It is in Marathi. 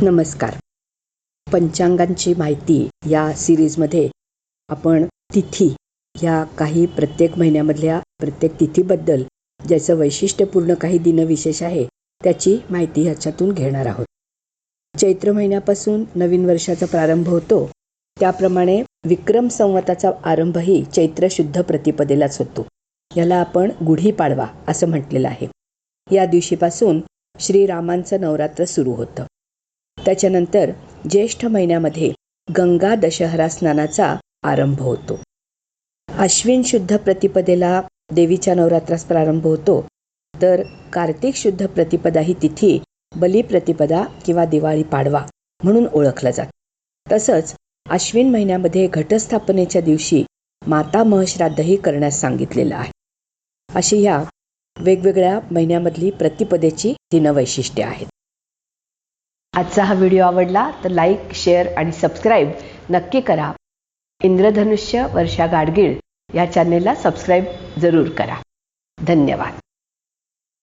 नमस्कार. पंचांगांची माहिती या सिरीजमध्ये आपण तिथी ह्या काही प्रत्येक महिन्यामधल्या प्रत्येक तिथीबद्दल ज्याचं वैशिष्ट्यपूर्ण काही दिनविशेष आहे त्याची माहिती ह्याच्यातून घेणार आहोत. चैत्र महिन्यापासून नवीन वर्षाचा प्रारंभ होतो, त्याप्रमाणे विक्रम संवताचा आरंभही चैत्र शुद्ध प्रतिपदेलाच होतो. याला आपण गुढीपाडवा असं म्हटलेलं आहे. या दिवशीपासून श्रीरामांचं नवरात्र सुरू होतं. त्याच्यानंतर ज्येष्ठ महिन्यामध्ये गंगा दशहरा स्नानाचा आरंभ होतो. अश्विन शुद्ध प्रतिपदेला देवीच्या नवरात्रास प्रारंभ होतो, तर कार्तिक शुद्ध प्रतिपदा ही तिथी बलिप्रतिपदा किंवा दिवाळी पाडवा म्हणून ओळखलं जातं. तसंच अश्विन महिन्यामध्ये घटस्थापनेच्या दिवशी माता महश्राद्धही करण्यास सांगितलेलं आहे. अशी ह्या वेगवेगळ्या महिन्यामधली प्रतिपदेची दिनवैशिष्ट्ये आहेत. आजचा हा व्हिडिओ आवडला तर लाईक, शेअर आणि सबस्क्राईब नक्की करा. इंद्रधनुष्य वर्षा गाडगीळ या चॅनेलला सबस्क्राईब जरूर करा. धन्यवाद.